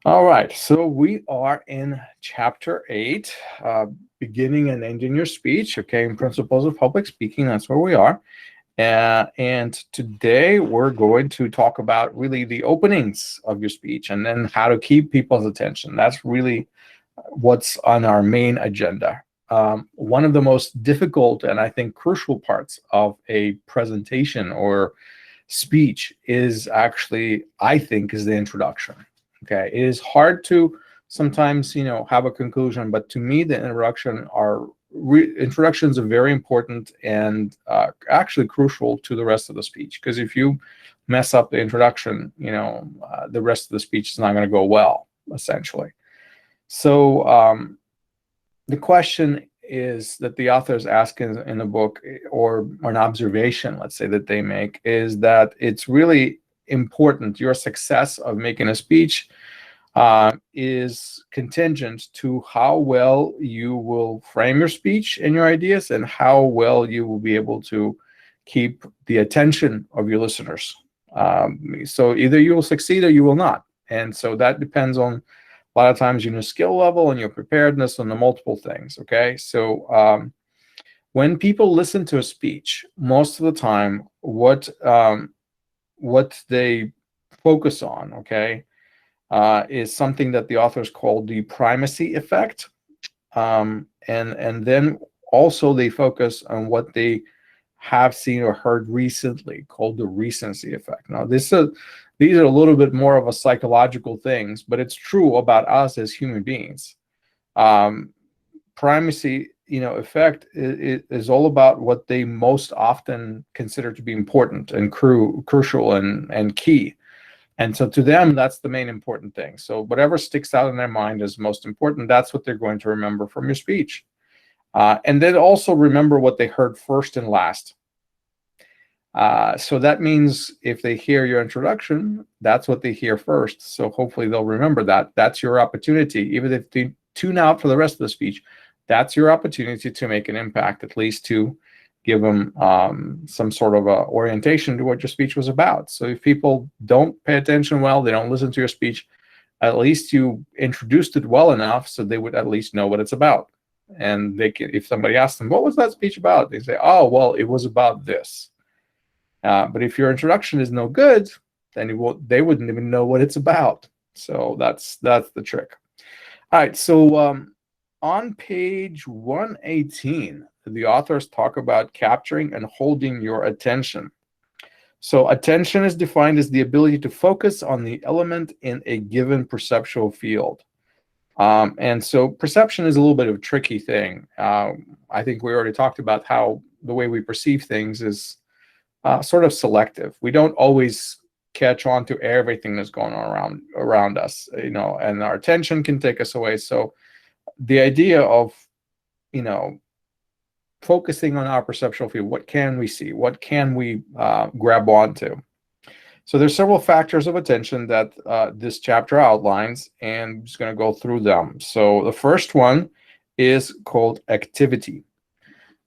All right, so we are in chapter 8, beginning and ending your speech, okay, in Principles of Public Speaking. That's where we are. And today we're going to talk about really the openings of your speech and then how to keep people's attention. That's really what's on our main agenda. One of the most difficult and I think crucial parts of a presentation or speech is actually, I think, is the introduction. Okay, it is hard to sometimes, have a conclusion, but to me, the introductions are very important and actually crucial to the rest of the speech. Because if you mess up the introduction, the rest of the speech is not going to go well, essentially. So the question is that the authors ask in the book, or an observation, let's say, that they make, is that it's really important. Your success of making a speech is contingent to how well you will frame your speech and your ideas, and how well you will be able to keep the attention of your listeners. So either you will succeed or you will not. And so that depends on, a lot of times, your skill level and your preparedness on the multiple things. Okay, so when people listen to a speech, most of the time, what they focus on, okay, is something that the authors call the primacy effect, and then also they focus on what they have seen or heard recently, called the recency effect. Now, these are a little bit more of a psychological things, but it's true about us as human beings. Primacy, effect is all about what they most often consider to be important and crucial and key. And so to them, that's the main important thing. So whatever sticks out in their mind as most important, that's what they're going to remember from your speech. And then also remember what they heard first and last. So that means if they hear your introduction, that's what they hear first. So hopefully they'll remember that. That's your opportunity. Even if they tune out for the rest of the speech, that's your opportunity to make an impact, at least to give them some sort of a orientation to what your speech was about. So if people don't pay attention well, they don't listen to your speech, at least you introduced it well enough so they would at least know what it's about. And they can, if somebody asks them, what was that speech about? They say, oh, well, it was about this. But if your introduction is no good, then they wouldn't even know what it's about. So that's the trick. All right, so on page 118, the authors talk about capturing and holding your attention. So attention is defined as the ability to focus on the element in a given perceptual field. And so perception is a little bit of a tricky thing. I think we already talked about how the way we perceive things is sort of selective. We don't always catch on to everything that's going on around us, and our attention can take us away. So the idea of, focusing on our perceptual field, what can we see? What can we grab onto? So there's several factors of attention that this chapter outlines, and I'm just going to go through them. So the first one is called activity.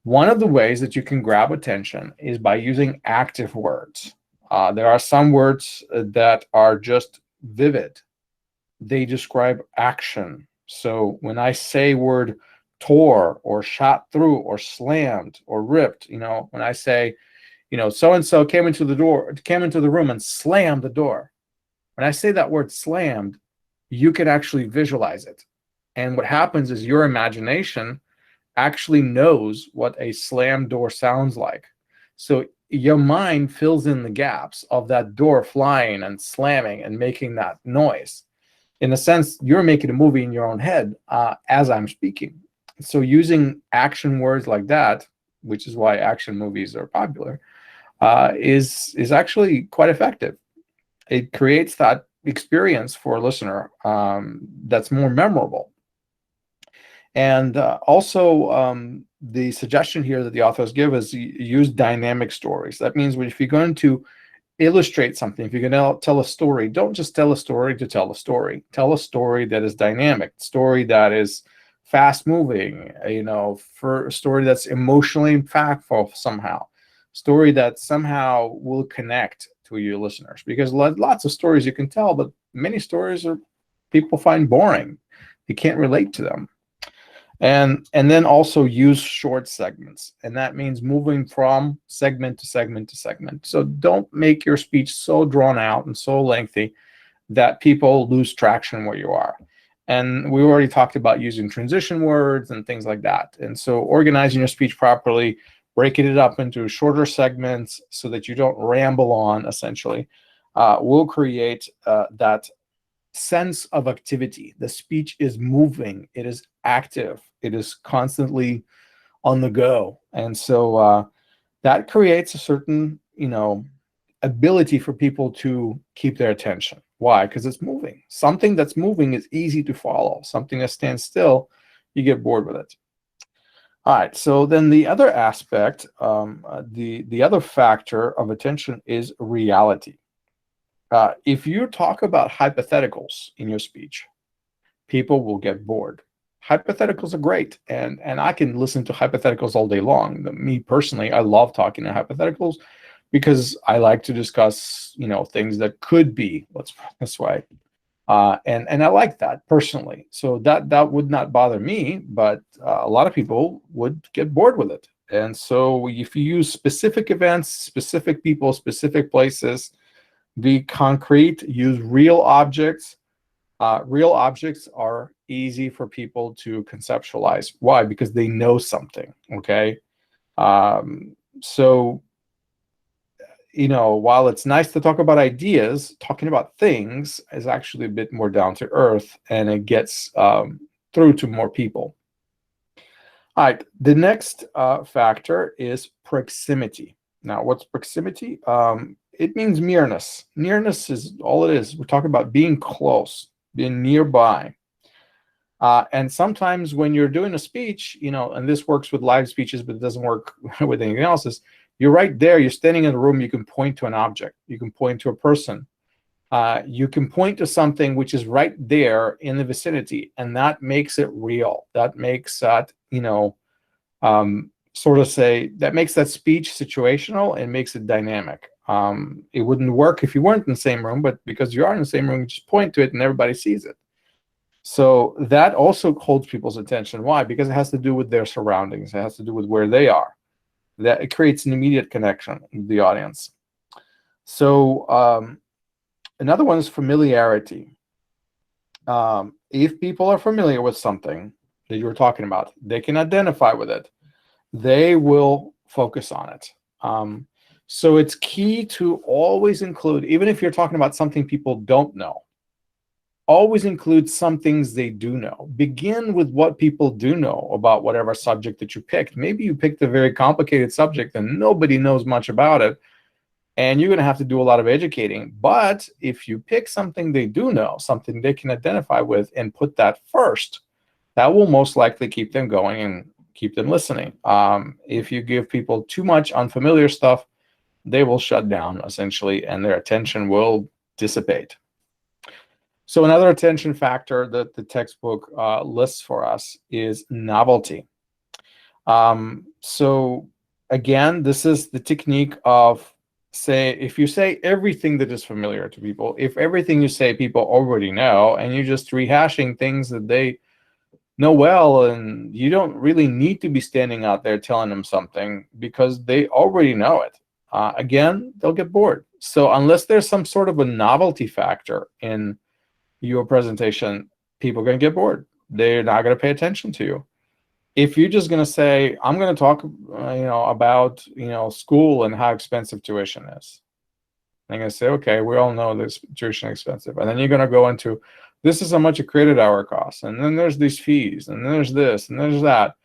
One of the ways that you can grab attention is by using active words. There are some words that are just vivid. They describe action. So when I say word tore or shot through or slammed or ripped, when I say, so-and-so came into the room and slammed the door. When I say that word slammed, you can actually visualize it. And what happens is your imagination actually knows what a slam door sounds like. So your mind fills in the gaps of that door flying and slamming and making that noise. In a sense, you're making a movie in your own head as I'm speaking. So using action words like that, which is why action movies are popular, is actually quite effective. It creates that experience for a listener that's more memorable. And also, the suggestion here that the authors give is use dynamic stories. That means if you're going to illustrate something, if you're going to tell a story, don't just tell a story to tell a story. Tell a story that is dynamic, story that is fast moving, for a story that's emotionally impactful somehow, story that somehow will connect to your listeners. Because lots of stories you can tell, but many stories are people find boring. They can't relate to them. And then also use short segments, and that means moving from segment to segment to segment. So don't make your speech so drawn out and so lengthy that people lose traction where you are. And we already talked about using transition words and things like that. And so organizing your speech properly, breaking it up into shorter segments so that you don't ramble on, essentially, will create that sense of activity. The speech is moving, it is active, it is constantly on the go. And so that creates a certain, ability for people to keep their attention. Why? Because it's moving. Something that's moving is easy to follow. Something that stands still, you get bored with it. All right, so then the other aspect, the other factor of attention is reality. If you talk about hypotheticals in your speech, people will get bored. Hypotheticals are great, and I can listen to hypotheticals all day long. Me personally, I love talking to hypotheticals because I like to discuss, things that could be, let's put it this way. And I like that personally. So that would not bother me, but a lot of people would get bored with it. And so if you use specific events, specific people, specific places, be concrete, use real objects. Real objects are easy for people to conceptualize. Why? Because they know something, okay? So, while it's nice to talk about ideas, talking about things is actually a bit more down to earth, and it gets through to more people. All right, the next factor is proximity. Now, what's proximity? It means nearness. Nearness is all it is. We're talking about being close, being nearby. And sometimes when you're doing a speech, and this works with live speeches, but it doesn't work with anything else, is you're right there, you're standing in the room, you can point to an object, you can point to a person, you can point to something which is right there in the vicinity, and that makes it real. That makes that, that makes that speech situational and makes it dynamic. It wouldn't work if you weren't in the same room, but because you are in the same room, you just point to it and everybody sees it. So that also holds people's attention. Why? Because it has to do with their surroundings. It has to do with where they are. That it creates an immediate connection with the audience. So another one is familiarity. If people are familiar with something that you're talking about, they can identify with it, they will focus on it. So it's key to always include, even if you're talking about something people don't know, always include some things they do know. Begin with what people do know about whatever subject that you picked. Maybe you picked a very complicated subject and nobody knows much about it, and you're going to have to do a lot of educating. But if you pick something they do know, something they can identify with, and put that first, that will most likely keep them going and keep them listening. If you give people too much unfamiliar stuff, they will shut down, essentially, and their attention will dissipate. So another attention factor that the textbook lists for us is novelty. So again, this is the technique of, if you say everything that is familiar to people, if everything you say people already know, and you're just rehashing things that they know well, and you don't really need to be standing out there telling them something because they already know it. Again, they'll get bored. So unless there's some sort of a novelty factor in your presentation, people are going to get bored. They're not going to pay attention to you. If you're just going to say, I'm going to talk, about, school and how expensive tuition is. They're going to say, okay, we all know this tuition is expensive. And then you're going to go into, this is how much a credit hour costs. And then there's these fees, and then there's this, and there's that.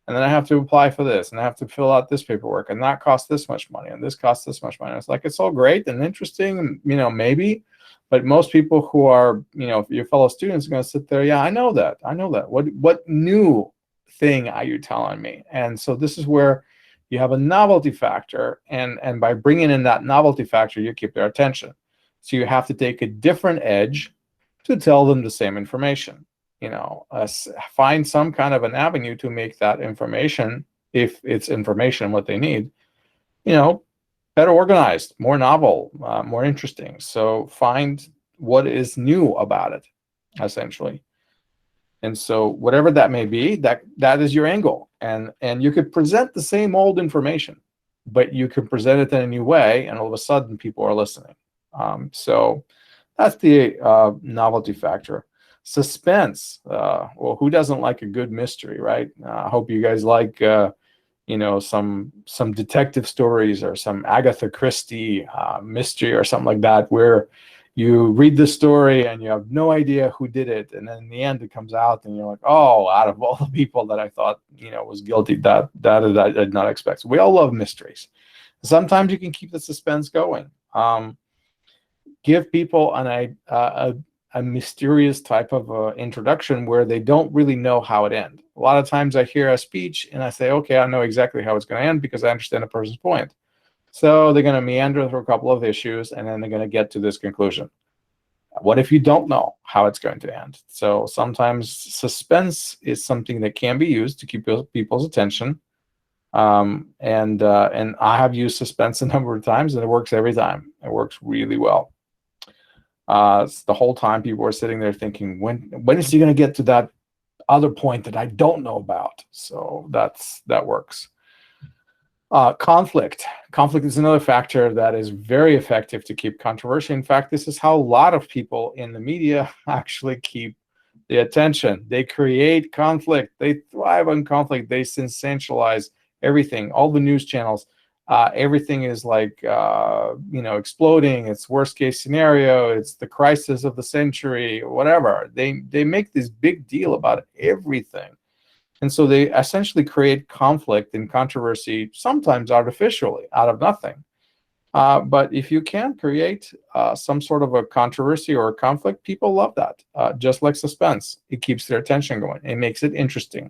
And then I have to apply for this, and I have to fill out this paperwork, and that costs this much money, and this costs this much money. It's like, it's all great and interesting, maybe. But most people who are, your fellow students are going to sit there, yeah, I know that. What new thing are you telling me? And so this is where you have a novelty factor, and by bringing in that novelty factor, you keep their attention. So you have to take a different edge to tell them the same information. Find some kind of an avenue to make that information, if it's information what they need, better organized, more novel, more interesting. So find what is new about it. essentially. And so whatever that may be, that is your angle. And you could present the same old information, but you can present it in a new way, and all of a sudden people are listening. So that's the novelty factor. Suspense. Well, who doesn't like a good mystery, right? I hope you guys like some detective stories or some Agatha Christie mystery or something like that, where you read the story and you have no idea who did it, and then in the end it comes out and you're like, oh, out of all the people that I thought was guilty, that I did not expect. So we all love mysteries. Sometimes you can keep the suspense going. Give people a mysterious type of introduction where they don't really know how it ends. A lot of times I hear a speech and I say, okay, I know exactly how it's going to end because I understand a person's point. So they're going to meander through a couple of issues, and then they're going to get to this conclusion. What if you don't know how it's going to end? So sometimes suspense is something that can be used to keep people's attention. And I have used suspense a number of times, and it works every time. It works really well. The whole time people are sitting there thinking, when is he going to get to that other point that I don't know about? So that works. Conflict is another factor that is very effective to keep controversy. In fact, this is how a lot of people in the media actually keep the attention. They create conflict. They thrive on conflict. They sensationalize everything. All the news channels, everything is like exploding. It's worst case scenario. It's the crisis of the century. Whatever. They make this big deal about everything. And so they essentially create conflict and controversy, sometimes artificially, out of nothing. But if you can create some sort of a controversy or a conflict, people love that. Just like suspense, it keeps their attention going. It makes it interesting,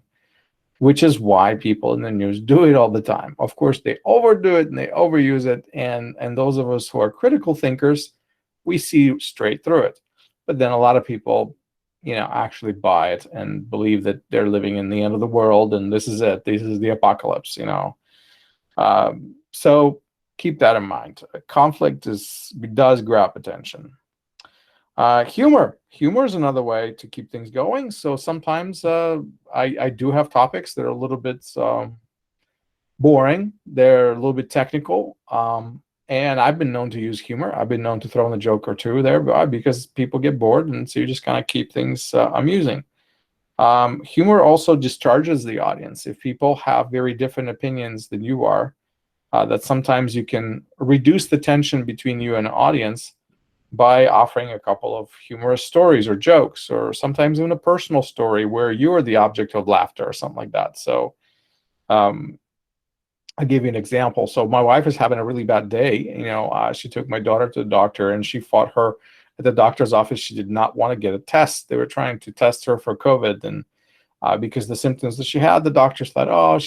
which is why people in the news do it all the time. Of course, they overdo it and they overuse it. And those of us who are critical thinkers, we see straight through it. But then a lot of people actually buy it and believe that they're living in the end of the world and this is it. This is the apocalypse, So keep that in mind. Conflict does grab attention. Humor is another way to keep things going. So sometimes I do have topics that are a little bit boring. They're a little bit technical. And I've been known to use humor. I've been known to throw in a joke or two there because people get bored, and so you just kind of keep things amusing. Humor also discharges the audience. If people have very different opinions than you are, that sometimes you can reduce the tension between you and an audience by offering a couple of humorous stories or jokes, or sometimes even a personal story where you are the object of laughter or something like that. So I'll give you an example. So my wife is having a really bad day. She took my daughter to the doctor, and she fought her at the doctor's office. She did not want to get a test. They were trying to test her for COVID, and because the symptoms that she had, the doctors thought, oh,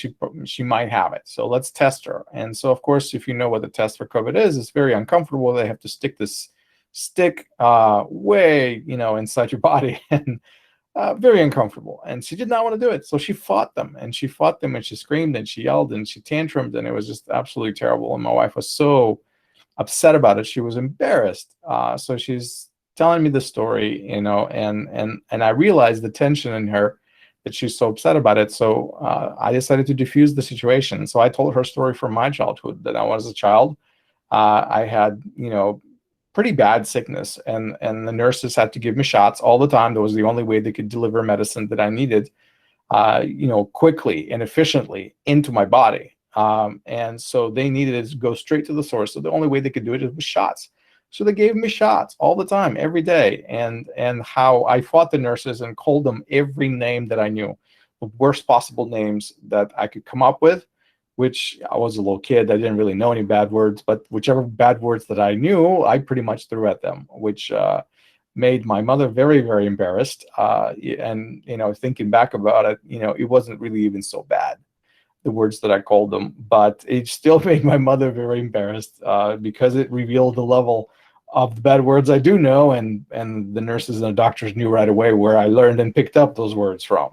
she might have it. So let's test her. And so, of course, if you know what the test for COVID is, it's very uncomfortable. They have to stick this stick way, inside your body, and very uncomfortable. And she did not want to do it. So she fought them, and she screamed and she yelled and she tantrumed, and it was just absolutely terrible. And my wife was so upset about it. She was embarrassed. So she's telling me the story, and I realized the tension in her, that she's so upset about it. So I decided to diffuse the situation. So I told her story from my childhood, that I was a child. I had, pretty bad sickness, and the nurses had to give me shots all the time. That was the only way they could deliver medicine that I needed, quickly and efficiently into my body. And so they needed it to go straight to the source. So the only way they could do it was shots. So they gave me shots all the time, every day. And how I fought the nurses and called them every name that I knew, the worst possible names that I could come up with, which I was a little kid. I didn't really know any bad words, but whichever bad words that I knew, I pretty much threw at them, which made my mother very, very embarrassed. And, thinking back about it, it wasn't really even so bad, the words that I called them, but it still made my mother very embarrassed because it revealed the level of the bad words I do know. And the nurses and the doctors knew right away where I learned and picked up those words from.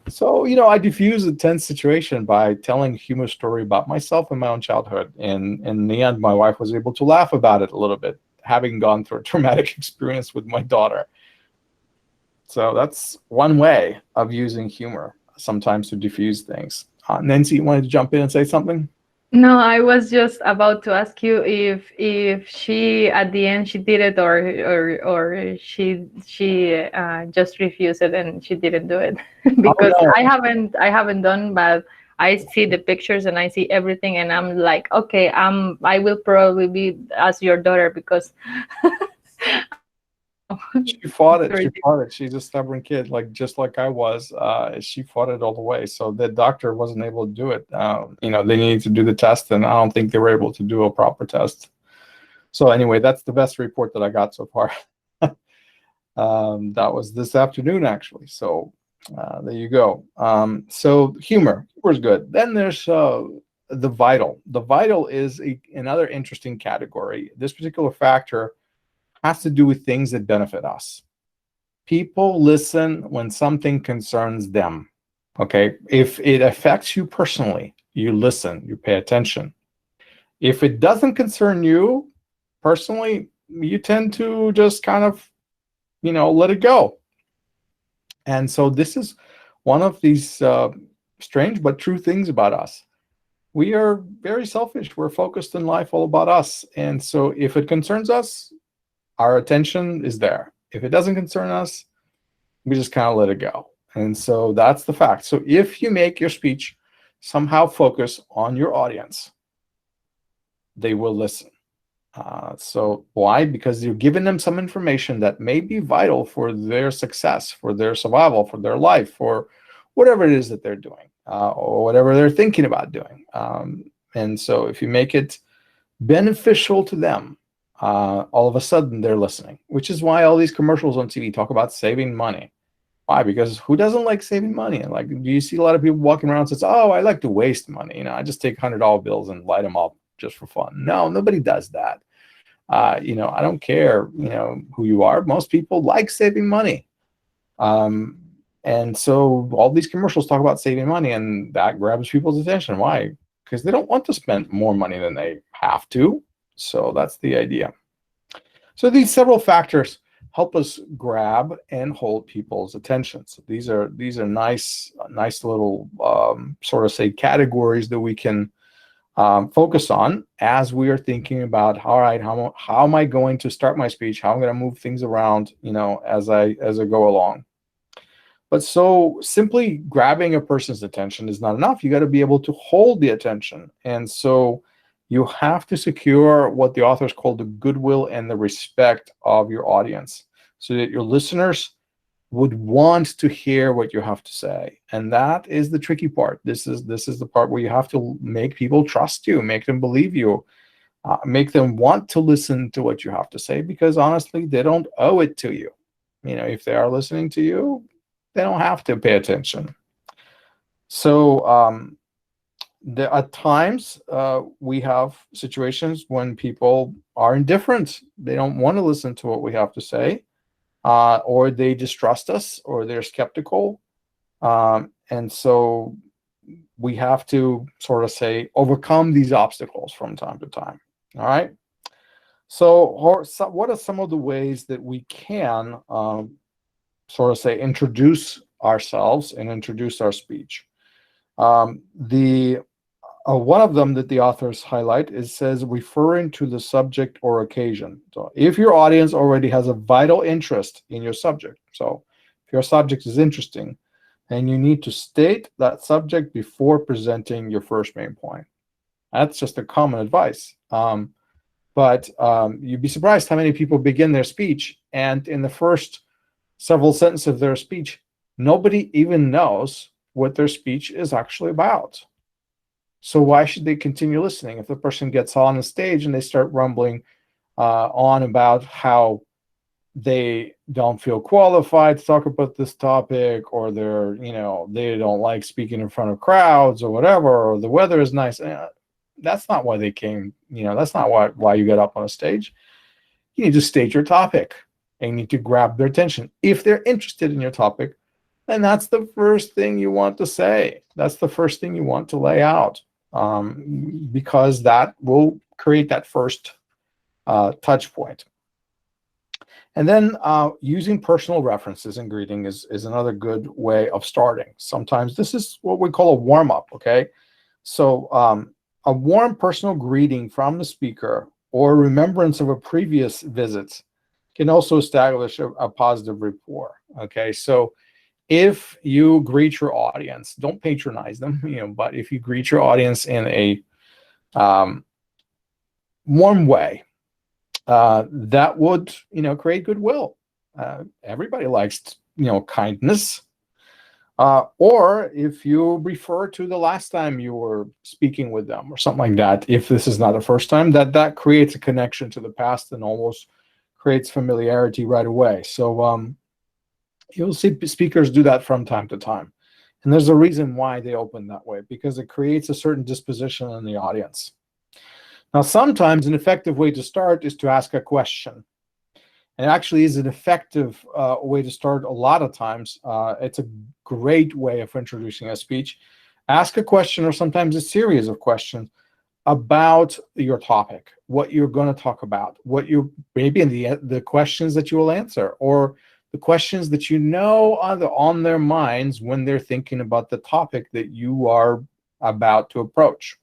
So, I diffused a tense situation by telling a humorous story about myself and my own childhood. And in the end, my wife was able to laugh about it a little bit, having gone through a traumatic experience with my daughter. So that's one way of using humor sometimes to diffuse things. Nancy, you wanted to jump in and say something? No, I was just about to ask you if she at the end she did it, or she just refused it and she didn't do it. Oh Because no, I haven't done, but I see the pictures and I see everything and I'm like, okay, I will probably be as your daughter because I don't know. she fought It's it. very She difficult. fought it. She's a stubborn kid, like just like I was. She fought it all the way. So the doctor wasn't able to do it. They needed to do the test, and I don't think they were able to do a proper test. So anyway, that's the best report that I got so far. That was this afternoon, actually. So there you go. So humor is good. Then there's the vital. The vital is another interesting category. This particular factor has to do with things that benefit us. People listen when something concerns them. Okay. If it affects you personally, you listen, you pay attention. If it doesn't concern you personally, you tend to just kind of, let it go. And so this is one of these strange but true things about us. We are very selfish. We're focused in life all about us. And so if it concerns us, our attention is there. If it doesn't concern us, we just kind of let it go. And so that's the fact. So if you make your speech somehow focus on your audience, they will listen. So why? Because you're giving them some information that may be vital for their success, for their survival, for their life, for whatever it is that they're doing, or whatever they're thinking about doing. And so if you make it beneficial to them, all of a sudden they're listening, which is why all these commercials on TV talk about saving money. Why? Because who doesn't like saving money? Like, do you see a lot of people walking around and says, "Oh, I like to waste money. I just take $100 bills and light them up just for fun." No, nobody does that. I don't care, who you are. Most people like saving money. Um, and so all these commercials talk about saving money, and that grabs people's attention. Why? Because they don't want to spend more money than they have to. So that's the idea. So these several factors help us grab and hold people's attention. So these are nice little sort of say categories that we can focus on as we are thinking about, all right, how am I going to start my speech? How am I going to move things around, as I go along. But so simply grabbing a person's attention is not enough. You got to be able to hold the attention. And so you have to secure what the authors call the goodwill and the respect of your audience so that your listeners would want to hear what you have to say. And that is the tricky part. This is the part where you have to make people trust you, make them believe you, make them want to listen to what you have to say, because honestly, they don't owe it to you. If they are listening to you, they don't have to pay attention. So at times we have situations when people are indifferent. They don't want to listen to what we have to say, or they distrust us, or they're skeptical. And so we have to sort of say overcome these obstacles from time to time. All right. So what are some of the ways that we can sort of say introduce ourselves and introduce our speech? The one of them that the authors highlight is says referring to the subject or occasion. So if your audience already has a vital interest in your subject, so if your subject is interesting, then you need to state that subject before presenting your first main point. That's just a common advice. But you'd be surprised how many people begin their speech, and in the first several sentences of their speech, nobody even knows what their speech is actually about. So why should they continue listening? If the person gets on the stage and they start rumbling on about how they don't feel qualified to talk about this topic, or they don't like speaking in front of crowds or whatever, or the weather is nice, that's not why they came. That's not why you get up on a stage. You need to state your topic, and you need to grab their attention. If they're interested in your topic, then that's the first thing you want to say. That's the first thing you want to lay out, because that will create that first touch point. And then using personal references in greeting is another good way of starting. Sometimes this is what we call a warm-up, okay? So a warm personal greeting from the speaker or remembrance of a previous visit can also establish a positive rapport, okay? So if you greet your audience, don't patronize them, but if you greet your audience in a warm way, that would, create goodwill. Everybody likes, kindness. Or if you refer to the last time you were speaking with them or something like that, if this is not the first time, that creates a connection to the past and almost creates familiarity right away. So you'll see speakers do that from time to time. And there's a reason why they open that way, because it creates a certain disposition in the audience. Now, sometimes an effective way to start is to ask a question. And it actually is an effective way to start a lot of times. It's a great way of introducing a speech. Ask a question, or sometimes a series of questions about your topic, what you're going to talk about, what you maybe in the questions that you will answer, or the questions that are on their minds when they're thinking about the topic that you are about to approach.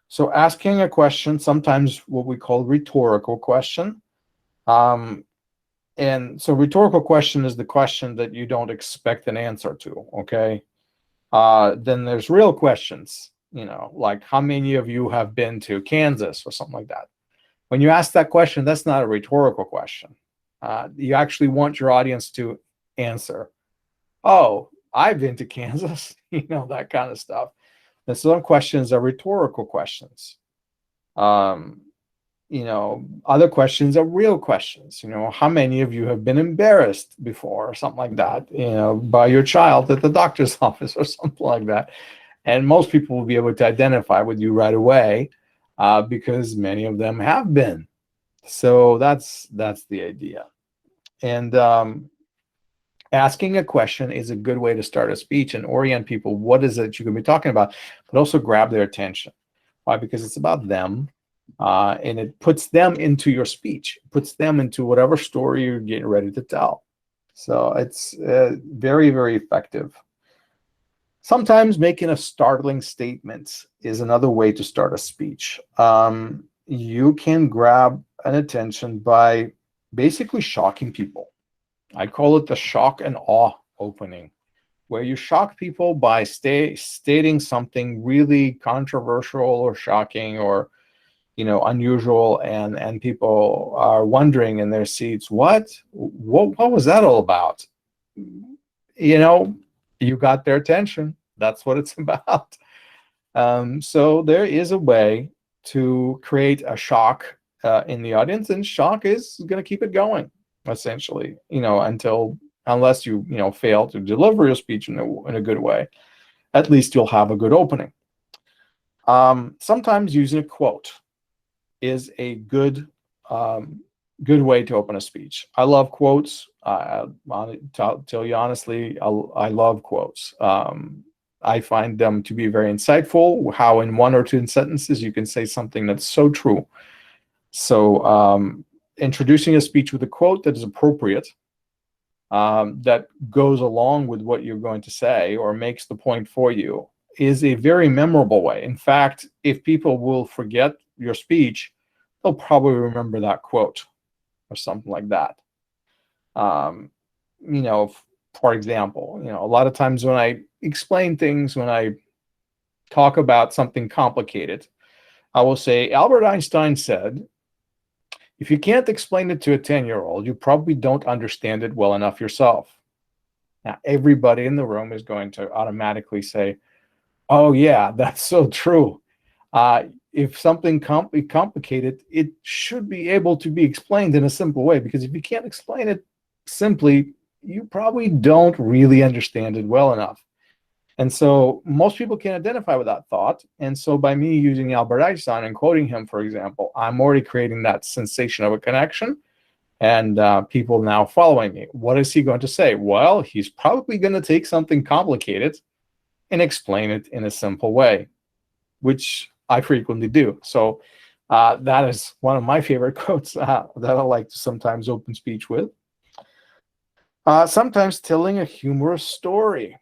So asking a question, sometimes what we call rhetorical question. And so rhetorical question is the question that you don't expect an answer to, okay? Then there's real questions, like how many of you have been to Kansas or something like that. When you ask that question, that's not a rhetorical question. You actually want your audience to answer, oh, I've been to Kansas, that kind of stuff. And some questions are rhetorical questions. Other questions are real questions. How many of you have been embarrassed before or something like that, by your child at the doctor's office or something like that? And most people will be able to identify with you right away because many of them have been. So that's the idea. And asking a question is a good way to start a speech and orient people. What is it you're going to be talking about? But also grab their attention. Why? Because it's about them. And it puts them into your speech, puts them into whatever story you're getting ready to tell. So it's very, very effective. Sometimes making a startling statement is another way to start a speech. You can grab an attention by basically shocking people. I call it the shock and awe opening, where you shock people by stating something really controversial or shocking or unusual, and people are wondering in their seats, what was that all about? You got their attention. That's what it's about. So there is a way to create a shock in the audience, and shock is going to keep it going, essentially, unless you fail to deliver your speech in a good way. At least you'll have a good opening. Sometimes using a quote is a good way to open a speech. I love quotes. I'll tell you honestly, I love quotes. I find them to be very insightful, how in one or two sentences you can say something that's so true. So introducing a speech with a quote that is appropriate, that goes along with what you're going to say or makes the point for you, is a very memorable way. In fact, if people will forget your speech, they'll probably remember that quote or something like that. For example, a lot of times when I explain things, when I talk about something complicated, I will say, Albert Einstein said, if you can't explain it to a 10-year-old, you probably don't understand it well enough yourself. Now, everybody in the room is going to automatically say, oh, yeah, that's so true. If something complicated, it should be able to be explained in a simple way, because if you can't explain it simply, you probably don't really understand it well enough. And so most people can identify with that thought. And so by me using Albert Einstein and quoting him, for example, I'm already creating that sensation of a connection, and people now following me. What is he going to say? Well, he's probably going to take something complicated and explain it in a simple way, which I frequently do. So That is one of my favorite quotes that I like to sometimes open speech with. Sometimes telling a humorous story.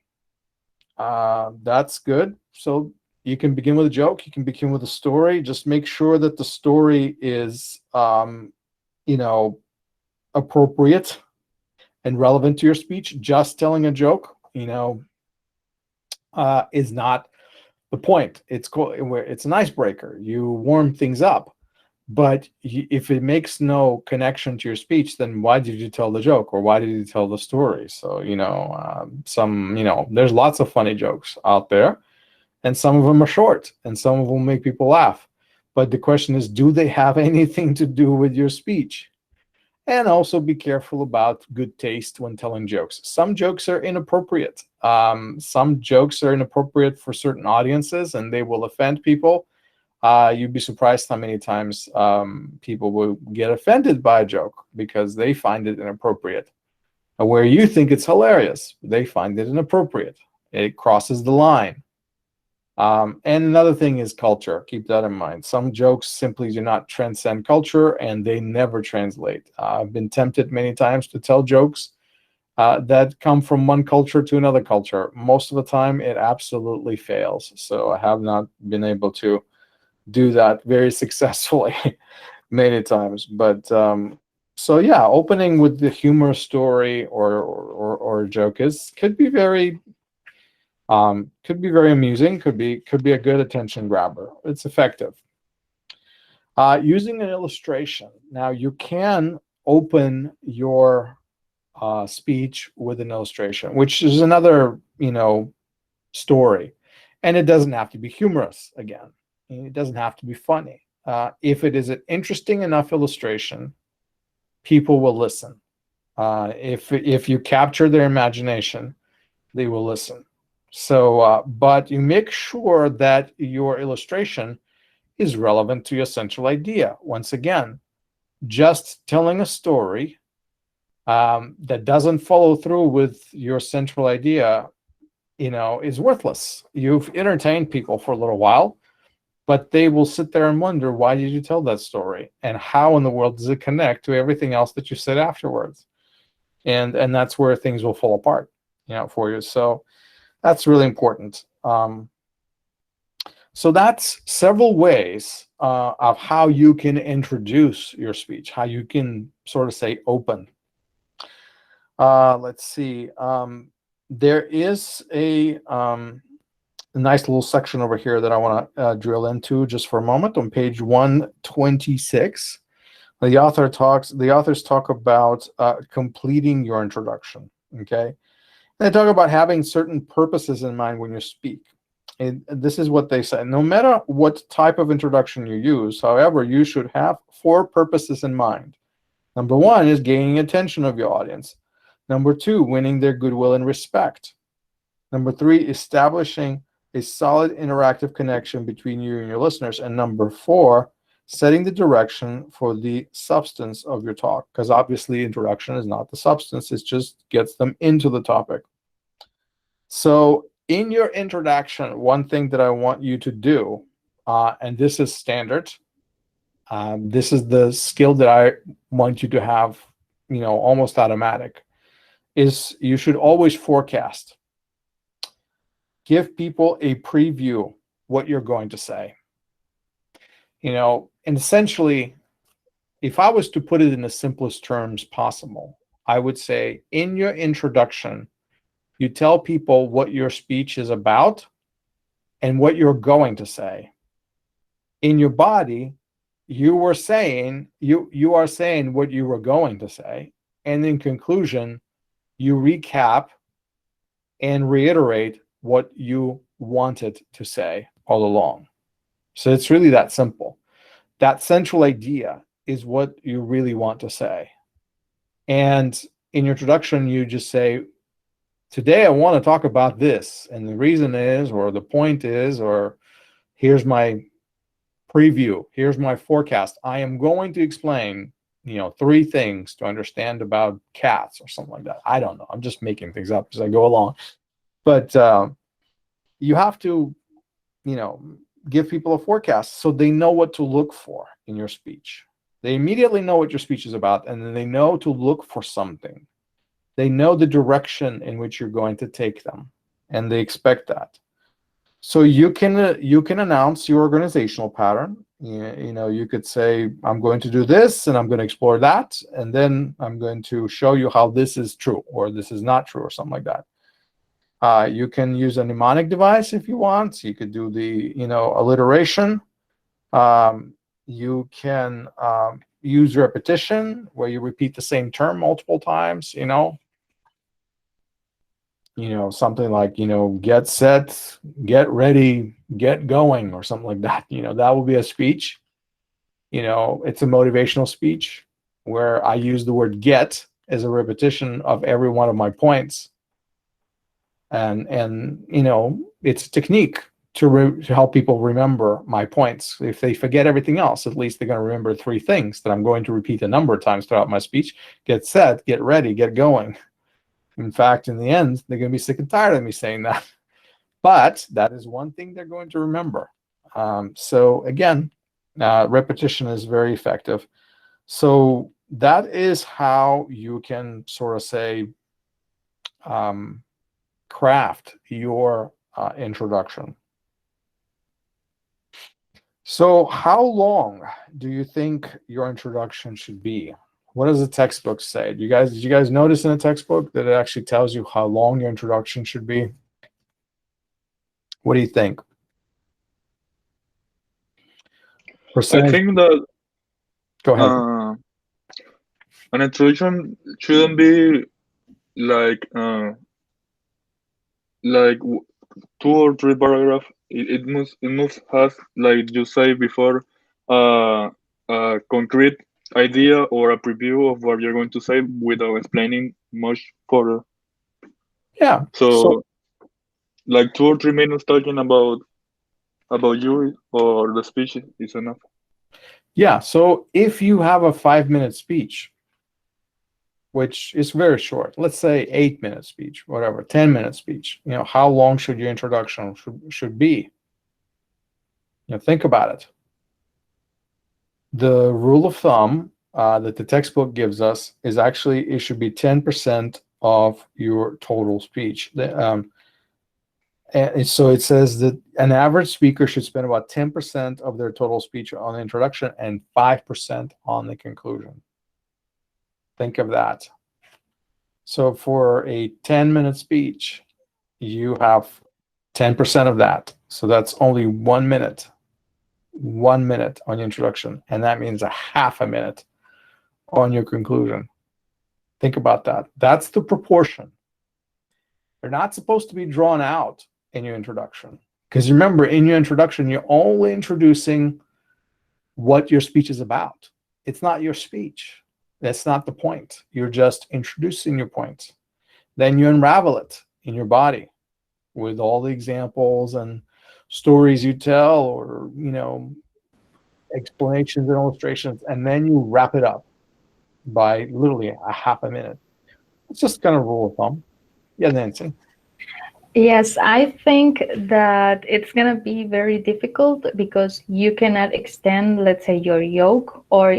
That's good. So you can begin with a joke. You can begin with a story. Just make sure that the story is, you know, appropriate and relevant to your speech. Just telling a joke, is not the point. It's an icebreaker. You warm things up. But if it makes no connection to your speech, then why did you tell the joke, or why did you tell the story? So, there's lots of funny jokes out there, and some of them are short, and some of them make people laugh. But the question is, do they have anything to do with your speech? And also be careful about good taste when telling jokes. Some jokes are inappropriate. Some jokes are inappropriate for certain audiences, and they will offend people. You'd be surprised how many times people will get offended by a joke because they find it inappropriate. Where you think it's hilarious, they find it inappropriate. It crosses the line. And another thing is culture. Keep that in mind. Some jokes simply do not transcend culture, and they never translate. I've been tempted many times to tell jokes that come from one culture to another culture. Most of the time, it absolutely fails. So I have not been able to do that very successfully many times. But so yeah, opening with the humor story or a joke could be very amusing, could be a good attention grabber. It's effective. Using an illustration. Now you can open your speech with an illustration, which is another story, and it doesn't have to be humorous. Again, it doesn't have to be funny. If it is an interesting enough illustration, people will listen. If you capture their imagination, they will listen. So, but you make sure that your illustration is relevant to your central idea. Once again, just telling a story that doesn't follow through with your central idea, is worthless. You've entertained people for a little while, but they will sit there and wonder, why did you tell that story? And how in the world does it connect to everything else that you said afterwards? And that's where things will fall apart, for you. So that's really important. So that's several ways of how you can introduce your speech, how you can sort of say open. Let's see. There is a nice little section over here that I want to drill into just for a moment. On page 126, the authors talk about completing your introduction. Okay. They talk about having certain purposes in mind when you speak. And this is what they say. No matter what type of introduction you use, however, you should have 4 purposes in mind. Number 1 is gaining attention of your audience. Number 2, winning their goodwill and respect. Number 3, establishing a solid interactive connection between you and your listeners. And number 4, setting the direction for the substance of your talk, because obviously introduction is not the substance, it just gets them into the topic. So in your introduction, one thing that I want you to do, and this is standard, this is the skill that I want you to have, almost automatic, is you should always forecast. Give people a preview what you're going to say. And essentially, if I was to put it in the simplest terms possible, I would say in your introduction, you tell people what your speech is about and what you're going to say. In your body, you are saying what you were going to say. And in conclusion, you recap and reiterate what you wanted to say all along. So it's really that simple. That central idea is what you really want to say. And in your introduction, you just say, today I want to talk about this, and the reason is, or the point is, or here's my preview, here's my forecast. I am going to explain, 3 things to understand about cats or something like that. I don't know. I'm just making things up as I go along. But you have to, give people a forecast so they know what to look for in your speech. They immediately know what your speech is about, and then they know to look for something. They know the direction in which you're going to take them, and they expect that. So you can announce your organizational pattern. You could say, I'm going to do this, and I'm going to explore that, and then I'm going to show you how this is true, or this is not true, or something like that. You can use a mnemonic device if you want. You could do the alliteration. You can use repetition, where you repeat the same term multiple times. Something like get set, get ready, get going, or something like that. That will be a speech. It's a motivational speech where I use the word get as a repetition of every one of my points. And it's a technique to help people remember my points. If they forget everything else, at least they're going to remember 3 things that I'm going to repeat a number of times throughout my speech. Get set, get ready, get going. In fact, in the end, they're going to be sick and tired of me saying that. But that is one thing they're going to remember. So again, repetition is very effective. So that is how you can sort of say, craft your introduction. So how long do you think your introduction should be? What does the textbook say? Did you guys notice in the textbook that it actually tells you how long your introduction should be? What do you think? I think that Go ahead. an introduction shouldn't be like 2 or 3 paragraphs. It must have, like you say before, a concrete idea or a preview of what you're going to say without explaining much further. Yeah. So like 2 or 3 minutes talking about you or the speech is enough. Yeah. So if you have a 5-minute speech, which is very short, let's say 8-minute speech, whatever, 10-minute speech, how long should your introduction should be? Think about it. The rule of thumb that the textbook gives us is actually it should be 10% of your total speech. And so it says that an average speaker should spend about 10% of their total speech on the introduction and 5% on the conclusion. Think of that. So for a 10-minute speech, you have 10% of that. So that's only 1 minute. 1 minute on your introduction, and that means a half a minute on your conclusion. Think about that. That's the proportion. They're not supposed to be drawn out in your introduction, because remember, in your introduction, you're only introducing what your speech is about. It's not your speech. That's not the point. You're just introducing your point. Then you unravel it in your body with all the examples and stories you tell, or explanations and illustrations, and then you wrap it up by literally a half a minute. It's just kind of rule of thumb. Yeah, Nancy. Yes, I think that it's gonna be very difficult because you cannot extend, let's say, your yoke, or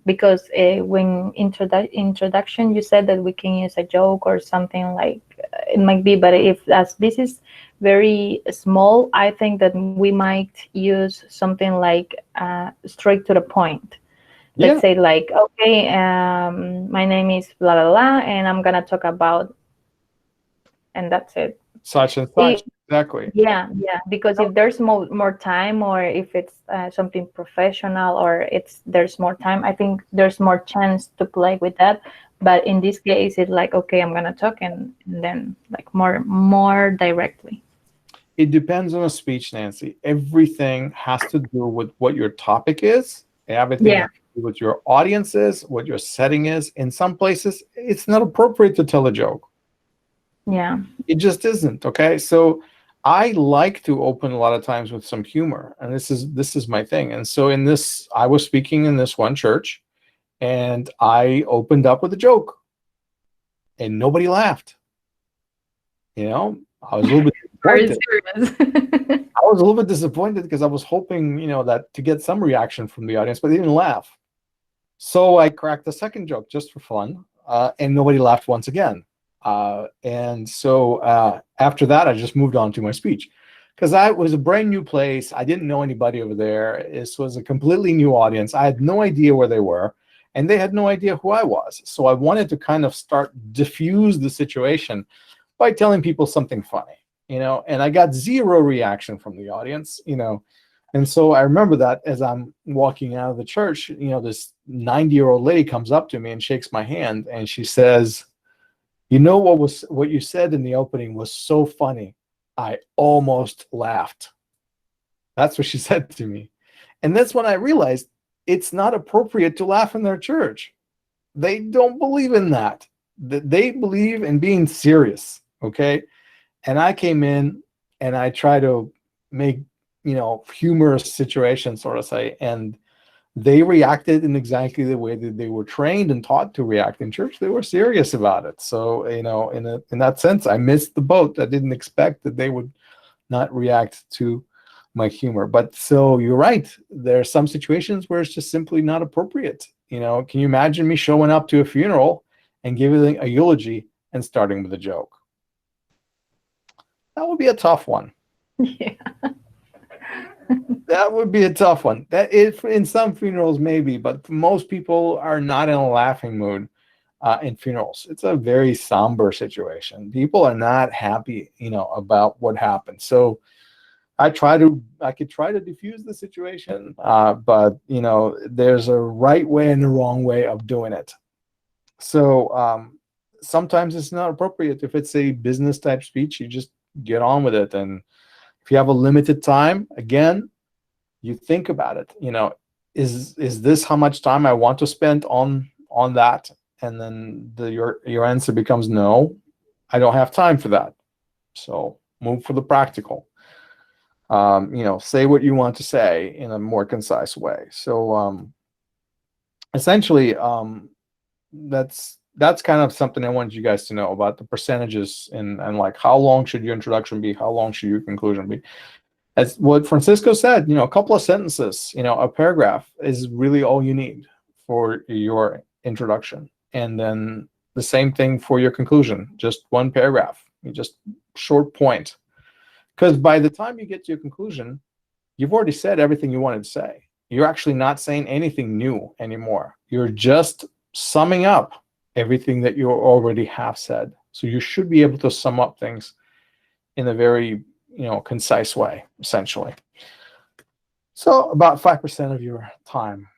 because when introduction you said that we can use a joke or something like it might be, but if as this is very small, I think that we might use something like straight to the point. Let's say like, okay, my name is blah blah blah, and I'm gonna talk about, and that's it. Such and such. Exactly. Yeah. Because if there's more time, or if it's something professional, or there's more time, I think there's more chance to play with that. But in this case, it's like, okay, I'm gonna talk, and then like more directly. It depends on a speech, Nancy. Everything has to do with what your topic is. Everything has to do with your audience is, what your setting is. In some places, it's not appropriate to tell a joke. Yeah. It just isn't. Okay. So I like to open a lot of times with some humor, and this is my thing. And so I was speaking in this one church, and I opened up with a joke, and nobody laughed. I was a little bit Very disappointed. serious. I was a little bit disappointed because I was hoping, that to get some reaction from the audience, but they didn't laugh. So I cracked a second joke just for fun, and nobody laughed once again. And so after that, I just moved on to my speech because I was a brand new place. I didn't know anybody over there. This was a completely new audience. I had no idea where they were, and they had no idea who I was. So I wanted to kind of start diffuse the situation by telling people something funny, and I got zero reaction from the audience, And so I remember that as I'm walking out of the church, this 90-year-old lady comes up to me and shakes my hand, and she says, what you said in the opening was so funny. I almost laughed. That's what she said to me. And that's when I realized it's not appropriate to laugh in their church. They don't believe in that. They believe in being serious, okay? And I came in and I try to make, humorous situations, sort of say, and they reacted in exactly the way that they were trained and taught to react in church. They were serious about it. So, in that sense, I missed the boat. I didn't expect that they would not react to my humor. But so you're right. There are some situations where it's just simply not appropriate. Can you imagine me showing up to a funeral and giving a eulogy and starting with a joke? That would be a tough one. Yeah. That would be a tough one. That is, in some funerals, maybe, but most people are not in a laughing mood in funerals. It's a very somber situation. People are not happy, about what happened. So I could try to diffuse the situation, but there's a right way and a wrong way of doing it. So sometimes it's not appropriate. If it's a business type speech, you just get on with it. And if you have a limited time, again, you think about it. Is this how much time I want to spend on that? And then your answer becomes no, I don't have time for that. So move for the practical. Say what you want to say in a more concise way. So essentially, that's kind of something I wanted you guys to know about the percentages and like how long should your introduction be, how long should your conclusion be. As what Francisco said, a couple of sentences, a paragraph is really all you need for your introduction. And then the same thing for your conclusion, just one paragraph, just short point. Because by the time you get to your conclusion, you've already said everything you wanted to say. You're actually not saying anything new anymore. You're just summing up everything that you already have said. So you should be able to sum up things in a very concise way, essentially. So about 5% of your time.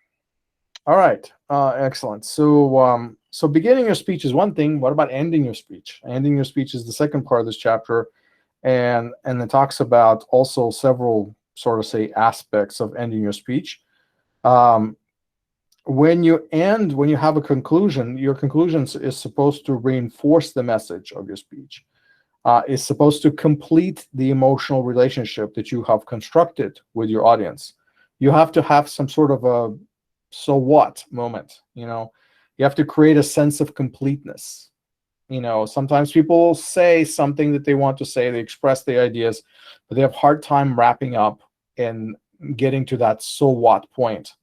All right, excellent. So so beginning your speech is one thing. What about ending your speech? Ending your speech is the second part of this chapter, and it talks about also several sort of say aspects of ending your speech. When you have a conclusion, your conclusion is supposed to reinforce the message of your speech. Is supposed to complete the emotional relationship that you have constructed with your audience. You have to have some sort of a so what moment. You have to create a sense of completeness. Sometimes people say something that they want to say, they express their ideas, but they have a hard time wrapping up and getting to that so what point.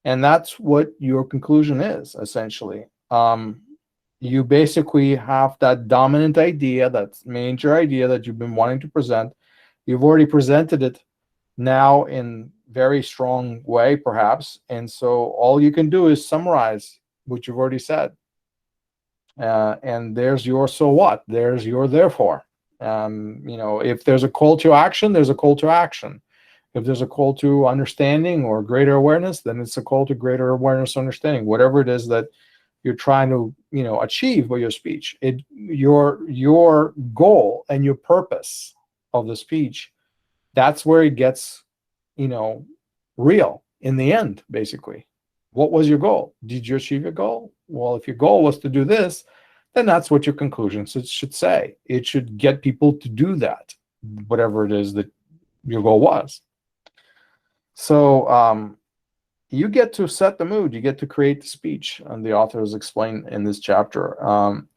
And that's what your conclusion is, essentially. You basically have that dominant idea, that major idea that you've been wanting to present. You've already presented it now in very strong way, perhaps. And so all you can do is summarize what you've already said. And there's your so what, there's your therefore. If there's a call to action, there's a call to action. If there's a call to understanding or greater awareness, then it's a call to greater awareness, understanding, whatever it is that you're trying to achieve with your speech. Your goal and your purpose of the speech, that's where it gets real in the end. Basically, what was your goal? Did you achieve your goal? Well, if your goal was to do this, then that's what your conclusion should say. It should get people to do that, whatever it is that your goal was. So you get to set the mood. You get to create the speech, and the authors explain in this chapter.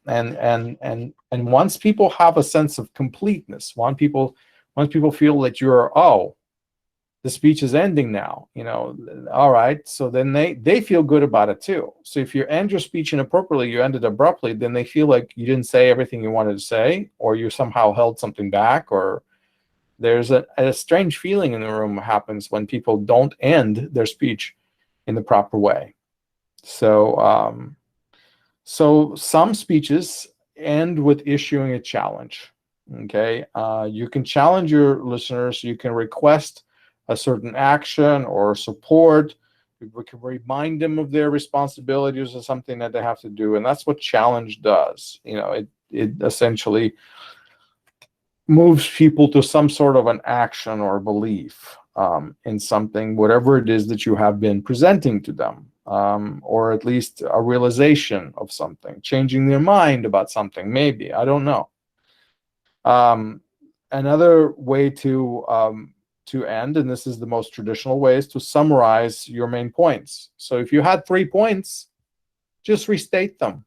And once people have a sense of completeness, once people feel that you're, oh, the speech is ending now, all right, so then they feel good about it too. So if you end your speech inappropriately, you end it abruptly, then they feel like you didn't say everything you wanted to say, or you somehow held something back, or there's a strange feeling in the room happens when people don't end their speech in the proper way. So so some speeches end with issuing a challenge. Okay, you can challenge your listeners. You can request a certain action or support. We can remind them of their responsibilities or something that they have to do, and that's what challenge does. It essentially moves people to some sort of an action or belief in something, whatever it is that you have been presenting to them, or at least a realization of something, changing their mind about something, maybe, I don't know. Another way to end, and this is the most traditional way, is to summarize your main points. So if you had 3 points, just restate them.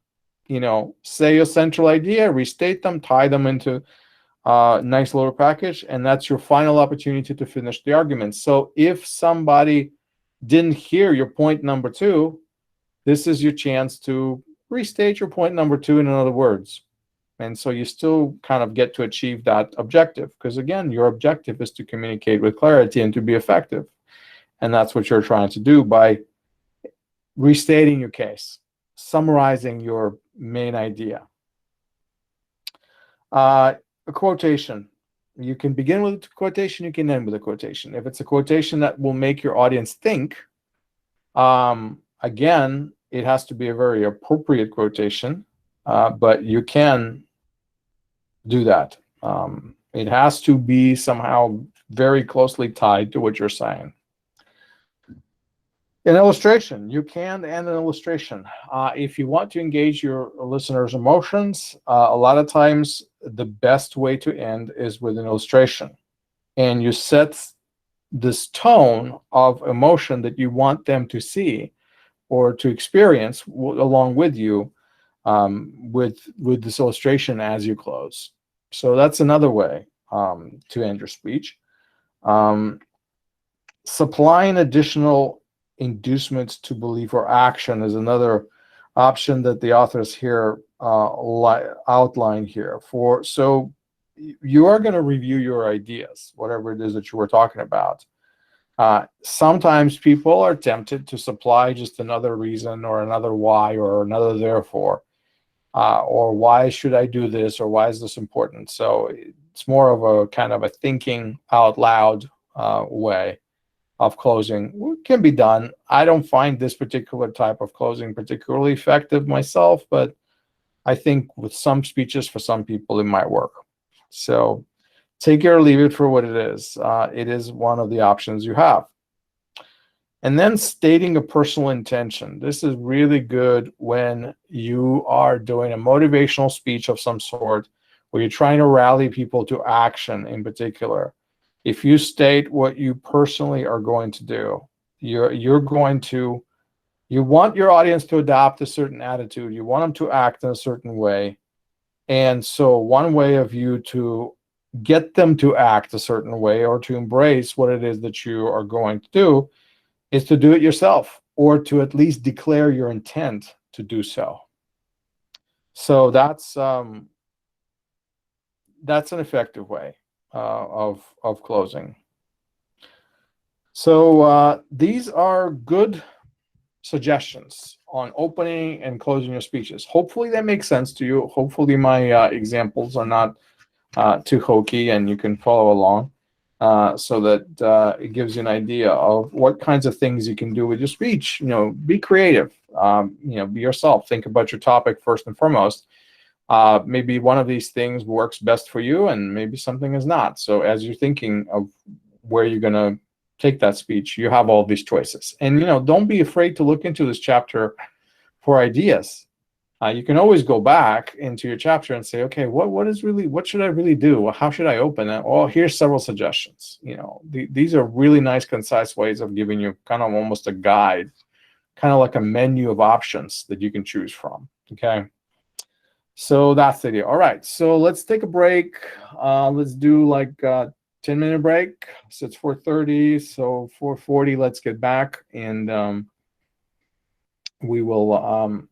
Say your central idea, restate them, tie them into a nice little package, and that's your final opportunity to finish the argument. So if somebody didn't hear your point number 2, this is your chance to restate your point number 2 in other words. And so you still kind of get to achieve that objective, because again, your objective is to communicate with clarity and to be effective. And that's what you're trying to do by restating your case, summarizing your main idea. A quotation. You can begin with a quotation, you can end with a quotation. If it's a quotation that will make your audience think, again, it has to be a very appropriate quotation, but you can do that. It has to be somehow very closely tied to what you're saying. An illustration. You can end an illustration. If you want to engage your listeners' emotions, a lot of times the best way to end is with an illustration. And you set this tone of emotion that you want them to see or to experience along with you with this illustration as you close. So that's another way to end your speech. Supplying additional inducements to belief or action is another option that the authors here outline here. So you are going to review your ideas, whatever it is that you were talking about. Sometimes people are tempted to supply just another reason or another why or another therefore, or why should I do this, or why is this important? So it's more of a kind of a thinking out loud way of closing. It can be done. I don't find this particular type of closing particularly effective myself, but I think with some speeches for some people it might work. So take it or leave it for what it is. It is one of the options you have. And then stating a personal intention. This is really good when you are doing a motivational speech of some sort, where you're trying to rally people to action in particular. If you state what you personally are going to do, you want your audience to adopt a certain attitude. You want them to act in a certain way. And so one way of you to get them to act a certain way or to embrace what it is that you are going to do is to do it yourself, or to at least declare your intent to do so. So that's an effective way of closing. So these are good suggestions on opening and closing your speeches. Hopefully that makes sense to you. Hopefully my examples are not too hokey and you can follow along, so that it gives you an idea of what kinds of things you can do with your speech. Be creative. Be yourself. Think about your topic first and foremost. Maybe one of these things works best for you, and maybe something is not. So as you're thinking of where you're going to take that speech, you have all these choices. And don't be afraid to look into this chapter for ideas. You can always go back into your chapter and say, okay, what should I really do? How should I open it? Well, here's several suggestions. These are really nice, concise ways of giving you kind of almost a guide, kind of like a menu of options that you can choose from. Okay. So that's the idea. All right. So let's take a break. Let's do like a 10-minute break. So it's 4:30. So 4:40, let's get back, and we will